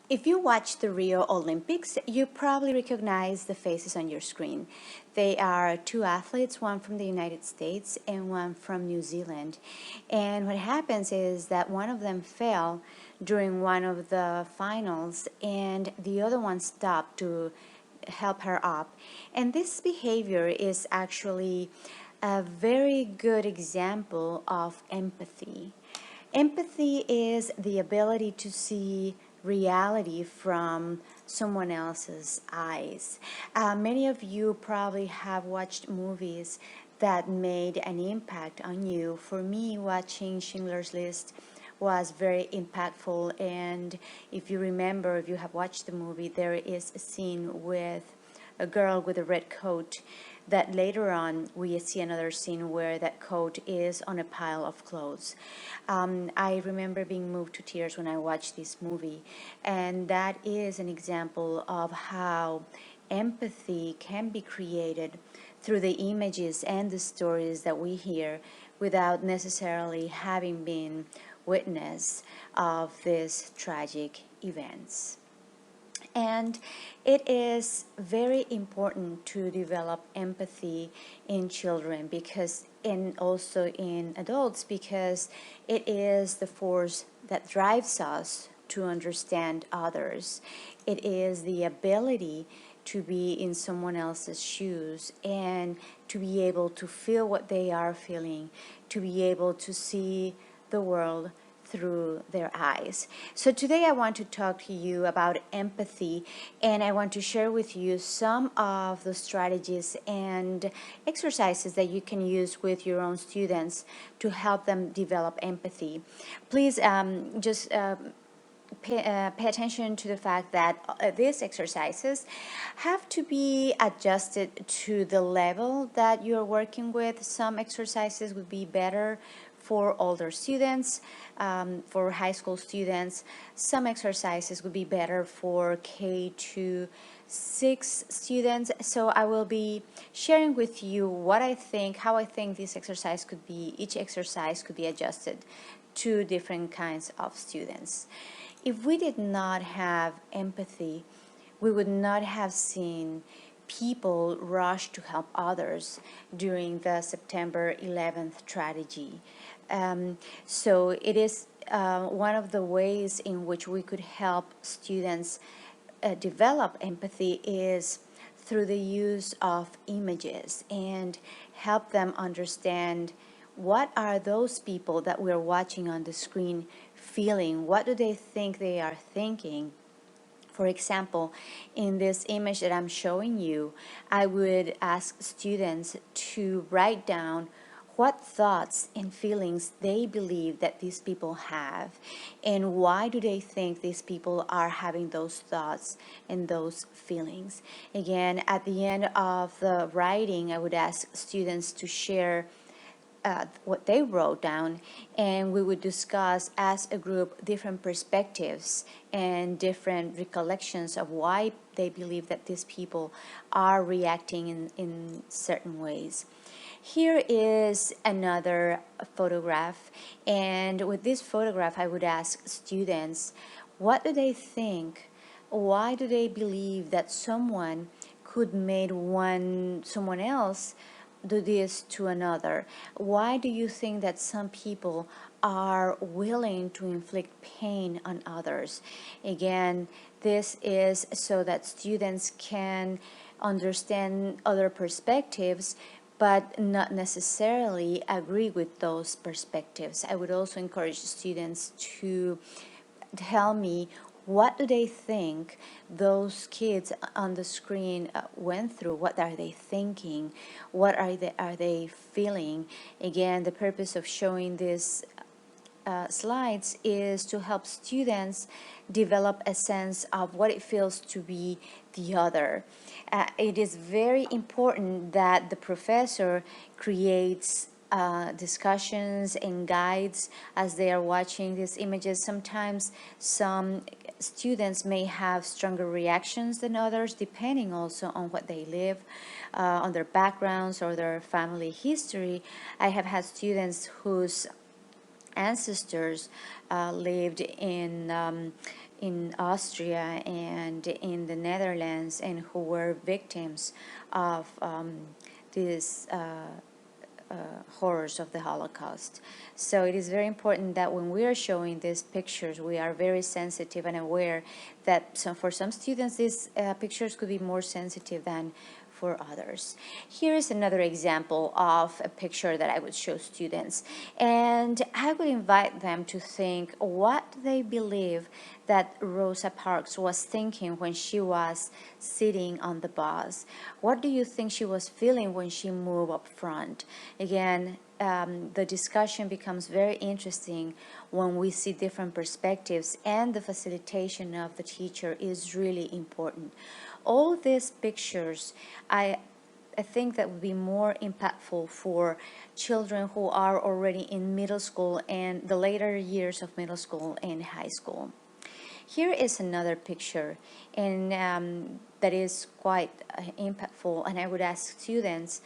If you watch the Rio Olympics, you probably recognize the faces on your screen. They are two athletes, one from the United States and one from New Zealand. And what happens is that one of them fell during one of the finals and the other one stopped to help her up. And this behavior is actually a very good example of empathy. Empathy is the ability to see reality from someone else's eyes. Many of you probably have watched movies that made an impact on you. For me, watching Schindler's List was very impactful, and if you remember, if you have watched the movie, there is a scene with a girl with a red coat that later on we see another scene where that coat is on a pile of clothes. I remember being moved to tears when I watched this movie, and that is an example of how empathy can be created through the images and the stories that we hear without necessarily having been witness of these tragic events. And it is very important to develop empathy in children because, and also in adults, because it is the force that drives us to understand others. It is the ability to be in someone else's shoes and to be able to feel what they are feeling, to be able to see the world through their eyes. So today I want to talk to you about empathy, and I want to share with you some of the strategies and exercises that you can use with your own students to help them develop empathy. Please just pay attention to the fact that these exercises have to be adjusted to the level that you're working with. Some exercises would be better for older students, for high school students. Some exercises would be better for K to 6 students. So I will be sharing with you what I think, how I think this exercise could be, each exercise could be adjusted to different kinds of students. If we did not have empathy, we would not have seen people rush to help others during the September 11th tragedy. So it is one of the ways in which we could help students develop empathy is through the use of images and help them understand what are those people that we're watching on the screen feeling, what do they think they are thinking. For example, in this image that I'm showing you, I would ask students to write down what thoughts and feelings they believe that these people have, and why do they think these people are having those thoughts and those feelings. Again, at the end of the writing, I would ask students to share what they wrote down, and we would discuss as a group different perspectives and different recollections of why they believe that these people are reacting in certain ways. Here is another photograph, and with this photograph I would ask students, what do they think? Why do they believe that someone could make someone else do this to another? Why do you think that some people are willing to inflict pain on others? Again, this is so that students can understand other perspectives but not necessarily agree with those perspectives. I would also encourage students to tell me what do they think those kids on the screen went through. What are they thinking? What are they feeling? Again, the purpose of showing this slides is to help students develop a sense of what it feels to be the other. It is very important that the professor creates discussions and guides as they are watching these images. Sometimes some students may have stronger reactions than others, depending also on what they live, on their backgrounds or their family history. I have had students whose ancestors lived in in Austria and in the Netherlands, and who were victims of these horrors of the Holocaust. So it is very important that when we are showing these pictures, we are very sensitive and aware that for some students these pictures could be more sensitive than for others. Here is another example of a picture that I would show students, and I would invite them to think what they believe that Rosa Parks was thinking when she was sitting on the bus. What do you think she was feeling when she moved up front? Again, the discussion becomes very interesting when we see different perspectives, and the facilitation of the teacher is really important. All these pictures, I think that would be more impactful for children who are already in middle school and the later years of middle school and high school. Here is another picture, and that is quite impactful, and I would ask students,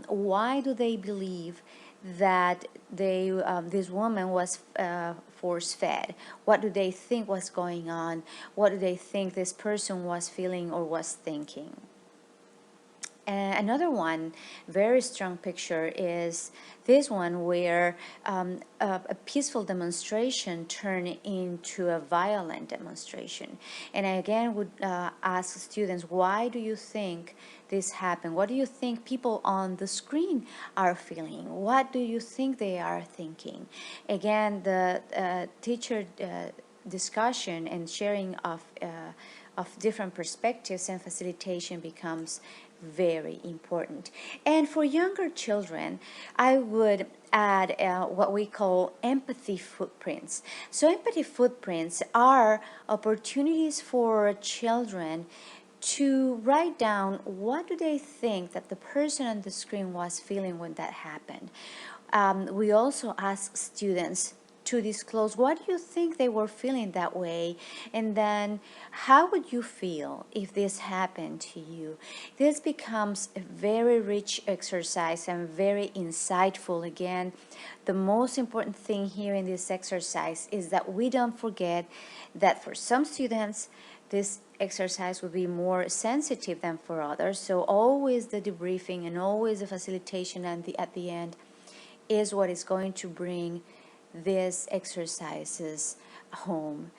why do they believe that this woman was force-fed? What do they think was going on? What do they think this person was feeling or was thinking? Another one, very strong picture, is this one where a peaceful demonstration turned into a violent demonstration. And I again would ask students, why do you think this happened? What do you think people on the screen are feeling? What do you think they are thinking? Again, the teacher discussion and sharing of different perspectives and facilitation becomes very important. And for younger children, I would add what we call empathy footprints. So empathy footprints are opportunities for children to write down what do they think that the person on the screen was feeling when that happened. We also ask students to disclose what do you think they were feeling that way, and then how would you feel if this happened to you. This becomes a very rich exercise and very insightful. Again, the most important thing here in this exercise is that we don't forget that for some students this exercise will be more sensitive than for others, so always the debriefing and always the facilitation and at the end is what is going to bring these exercises home.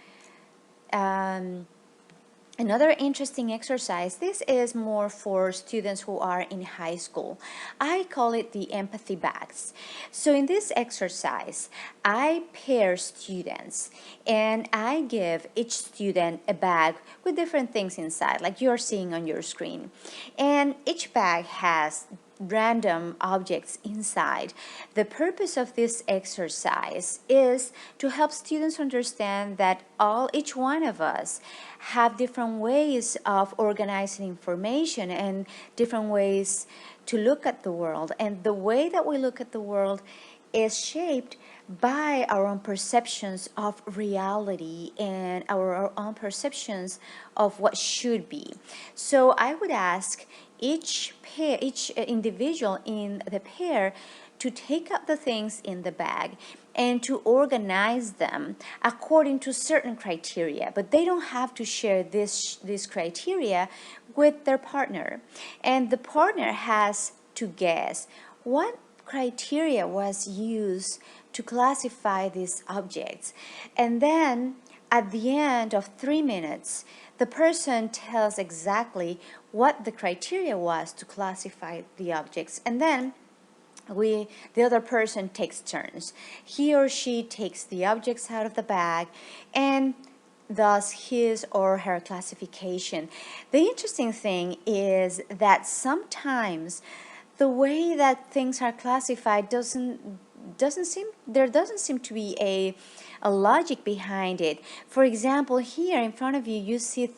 Another interesting exercise, this is more for students who are in high school. I call it the empathy bags. So in this exercise, I pair students and I give each student a bag with different things inside, like you're seeing on your screen. And each bag has random objects inside. The purpose of this exercise is to help students understand that each one of us have different ways of organizing information and different ways to look at the world. And the way that we look at the world is shaped by our own perceptions of reality and our own perceptions of what should be. So I would ask each individual in the pair to take out the things in the bag and to organize them according to certain criteria, but they don't have to share this criteria with their partner. And the partner has to guess what criteria was used to classify these objects. And then at the end of 3 minutes, the person tells exactly what the criteria was to classify the objects. And then the other person takes turns. He or she takes the objects out of the bag and does his or her classification. The interesting thing is that sometimes the way that things are classified doesn't seem to be a logic behind it. For example, here in front of you, you see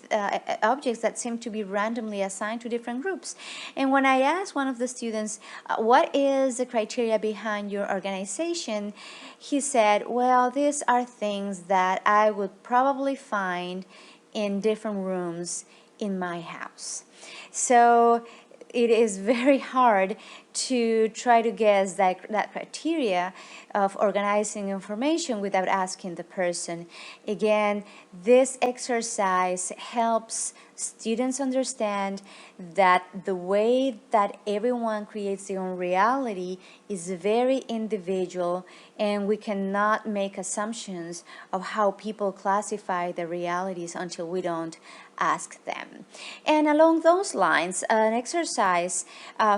objects that seem to be randomly assigned to different groups. And when I asked one of the students, what is the criteria behind your organization? He said, well, these are things that I would probably find in different rooms in my house. So it is very hard to try to guess that criteria of organizing information without asking the person. Again, this exercise helps students understand that the way that everyone creates their own reality is very individual, and we cannot make assumptions of how people classify the realities until we don't ask them. And along those lines, an exercise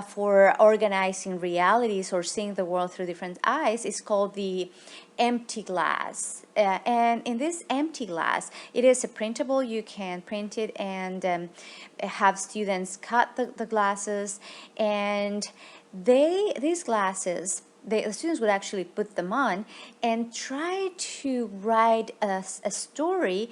for organizing realities or seeing the world through different eyes is called the empty glass. And in this empty glass, it is a printable. You can print it and have students cut the glasses, and these glasses, the students would actually put them on and try to write a story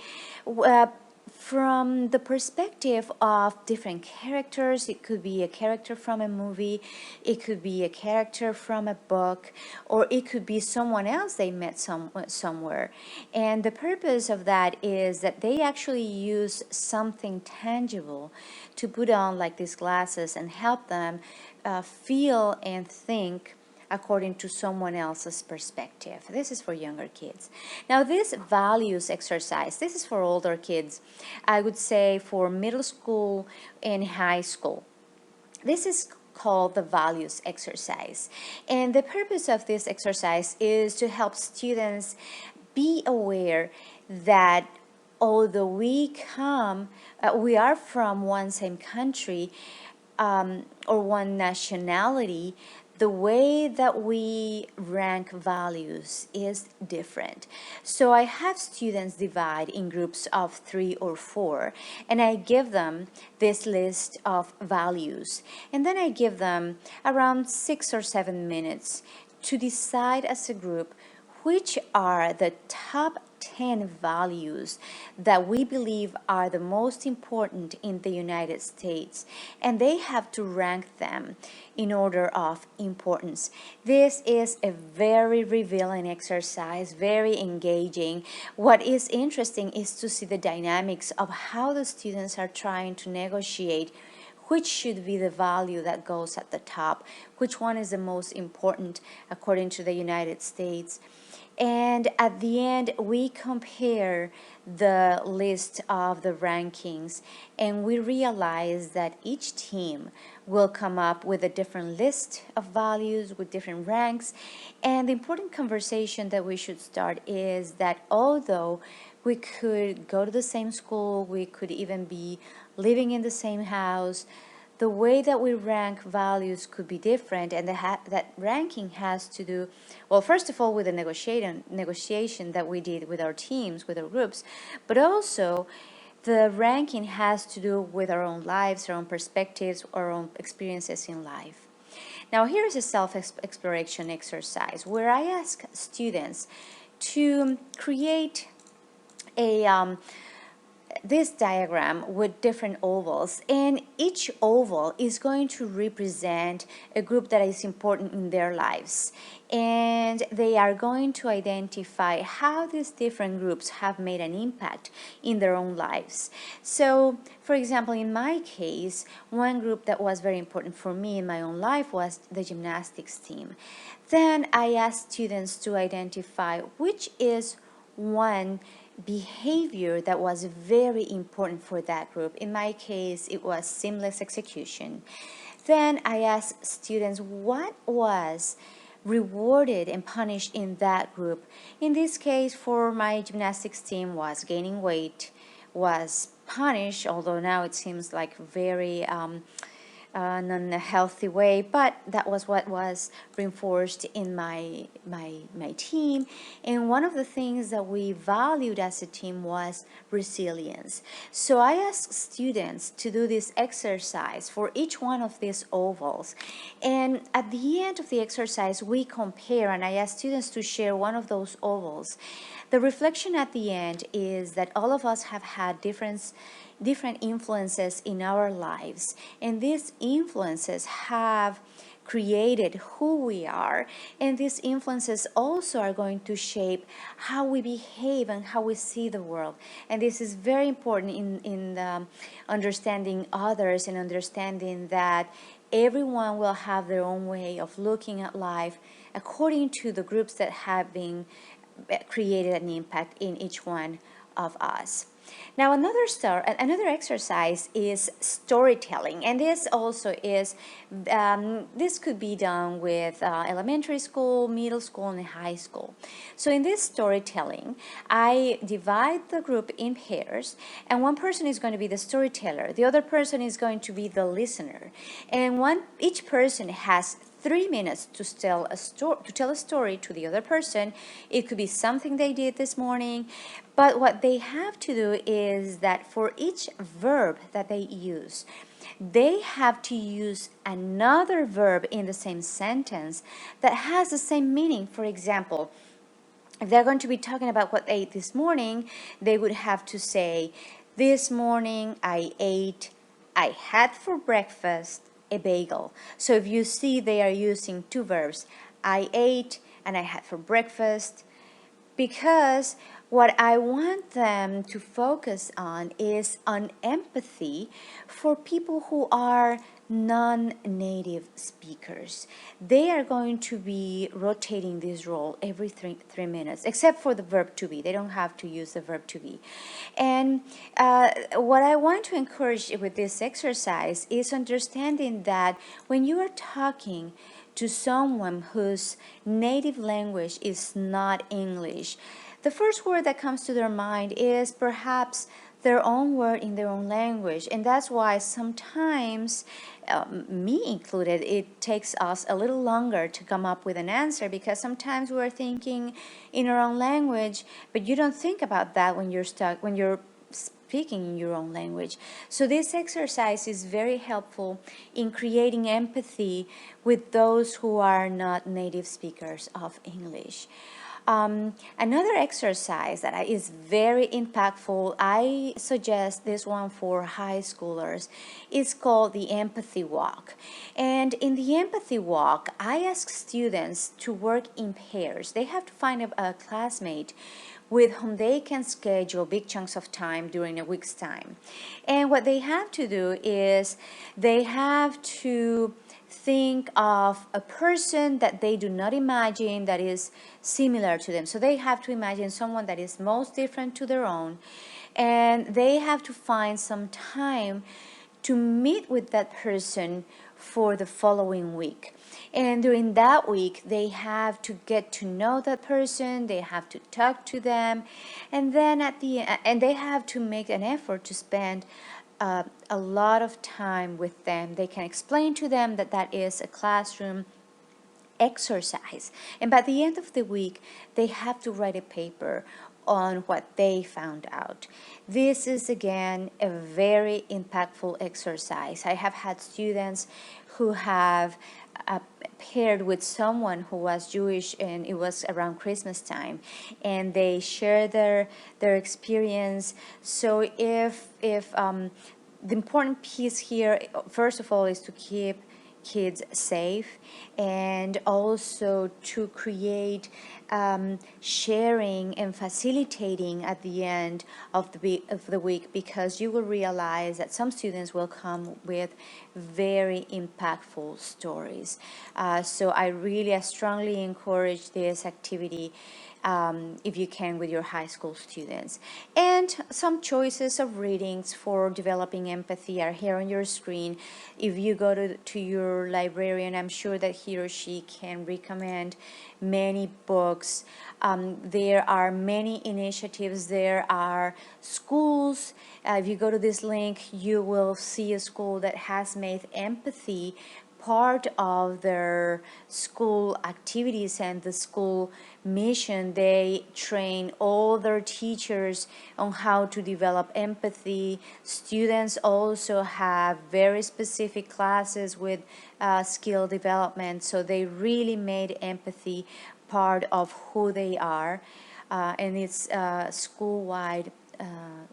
from the perspective of different characters. It could be a character from a movie, it could be a character from a book, or it could be someone else they met somewhere. And the purpose of that is that they actually use something tangible to put on, like these glasses, and help them feel and think according to someone else's perspective. This is for younger kids. Now, this values exercise, this is for older kids. I would say for middle school and high school. This is called the values exercise. And the purpose of this exercise is to help students be aware that although we are from one same country, or one nationality, the way that we rank values is different. So I have students divide in groups of 3 or 4, and I give them this list of values. And then I give them around 6 or 7 minutes to decide as a group which are the top 10 values that we believe are the most important in the United States, and they have to rank them in order of importance. This is a very revealing exercise, very engaging. What is interesting is to see the dynamics of how the students are trying to negotiate which should be the value that goes at the top, which one is the most important according to the United States. And at the end, we compare the list of the rankings, and we realize that each team will come up with a different list of values with different ranks. And the important conversation that we should start is that although we could go to the same school, we could even be living in the same house, the way that we rank values could be different, and that ranking has to do, well, first of all, with the negotiation that we did with our teams, with our groups, but also the ranking has to do with our own lives, our own perspectives, our own experiences in life. Now, here is a self-exploration exercise where I ask students to create this diagram with different ovals, and each oval is going to represent a group that is important in their lives, and they are going to identify how these different groups have made an impact in their own lives. So, for example, in my case, one group that was very important for me in my own life was the gymnastics team. Then I asked students to identify which is one behavior that was very important for that group. In my case, it was seamless execution. Then I asked students what was rewarded and punished in that group. In this case, for my gymnastics team, was gaining weight, was punished, although now it seems like very non-healthy way, but that was what was reinforced in my team. And one of the things that we valued as a team was resilience. So I asked students to do this exercise for each one of these ovals, and at the end of the exercise we compare, and I asked students to share one of those ovals. The reflection at the end is that all of us have had different influences in our lives, and these influences have created who we are, and these influences also are going to shape how we behave and how we see the world. And this is very important in understanding others and understanding that everyone will have their own way of looking at life according to the groups that have been created an impact in each one of us. Now, another exercise is storytelling, and this also is this could be done with elementary school, middle school, and high school. So, in this storytelling, I divide the group in pairs, and one person is going to be the storyteller, the other person is going to be the listener, and each person has 3 minutes to tell a story to the other person. It could be something they did this morning, but what they have to do is that for each verb that they use, they have to use another verb in the same sentence that has the same meaning. For example, if they're going to be talking about what they ate this morning, they would have to say, this morning I had for breakfast a bagel. So if you see, they are using two verbs, I ate and I had for breakfast, because what I want them to focus on is on empathy for people who are non-native speakers. They are going to be rotating this role every 3 minutes, except for the verb to be. They don't have to use the verb to be. And what I want to encourage with this exercise is understanding that when you are talking to someone whose native language is not English, the first word that comes to their mind is perhaps their own word in their own language. And that's why sometimes, me included, it takes us a little longer to come up with an answer, because sometimes we're thinking in our own language, but you don't think about that when you're speaking in your own language. So this exercise is very helpful in creating empathy with those who are not native speakers of English. Another exercise that is very impactful, I suggest this one for high schoolers, is called the empathy walk. And in the empathy walk, I ask students to work in pairs. They have to find a classmate with whom they can schedule big chunks of time during a week's time. And what they have to do is they have to think of a person that they do not imagine that is similar to them. So they have to imagine someone that is most different to their own, and they have to find some time to meet with that person for the following week. And during that week, they have to get to know that person, they have to talk to them, and then and they have to make an effort to spend a lot of time with them. They can explain to them that that is a classroom exercise. And by the end of the week, they have to write a paper on what they found out. This is, again, a very impactful exercise. I have had students who have paired with someone who was Jewish, and it was around Christmas time, and they share their experience. So if the important piece here, first of all, is to keep kids safe, and also to create sharing and facilitating at the end of the week, because you will realize that some students will come with very impactful stories. So I really strongly encourage this activity if you can, with your high school students. And some choices of readings for developing empathy are here on your screen. If you go to your librarian, I'm sure that he or she can recommend many books. There are many initiatives. There are schools. If you go to this link, you will see a school that has made empathy part of their school activities and the school mission. They train all their teachers on how to develop empathy. Students also have very specific classes with skill development, so they really made empathy part of who they are, and it's a school-wide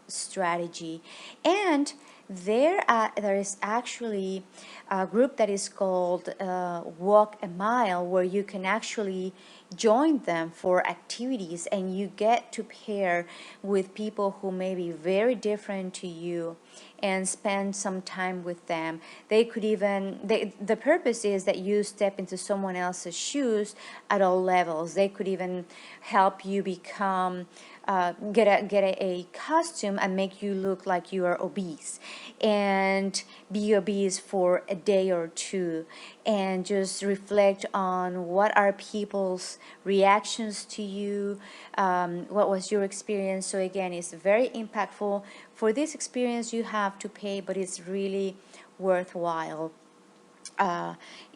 strategy. And there is actually a group that is called Walk a Mile, where you can actually join them for activities, and you get to pair with people who may be very different to you, and spend some time with them. They could even, the purpose is that you step into someone else's shoes at all levels. They could even help you become get a costume and make you look like you are obese, and be obese for a day or two, and just reflect on what are people's reactions to you, what was your experience. So again, it's very impactful. For this experience you have to pay, but it's really worthwhile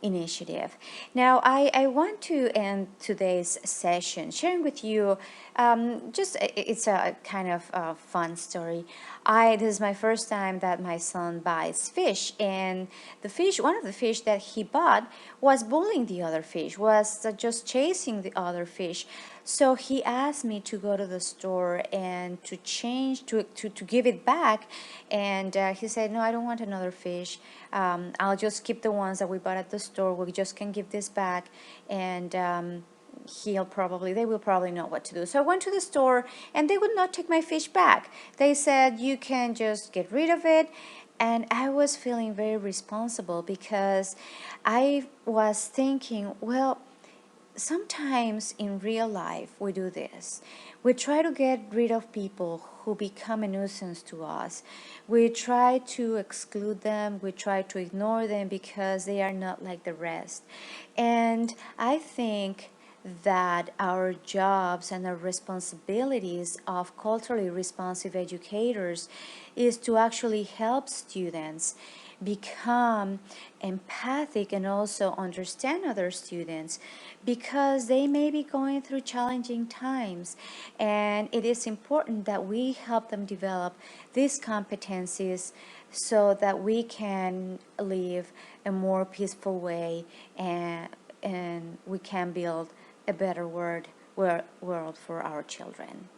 initiative. Now, I want to end today's session sharing with you it's a kind of fun story. This is my first time that my son buys fish, and one of the fish that he bought was bullying the other fish, was just chasing the other fish. So he asked me to go to the store and to change, to give it back. And he said, no, I don't want another fish. I'll just keep the ones that we bought at the store. We just can give this back. And they will probably know what to do. So I went to the store and they would not take my fish back. They said, you can just get rid of it. And I was feeling very responsible, because I was thinking, well, sometimes in real life we do this. We try to get rid of people who become a nuisance to us. We try to exclude them, we try to ignore them because they are not like the rest. And I think that our jobs and our responsibilities of culturally responsive educators is to actually help students become empathic and also understand other students, because they may be going through challenging times, and it is important that we help them develop these competencies so that we can live a more peaceful way, and we can build a better world for our children.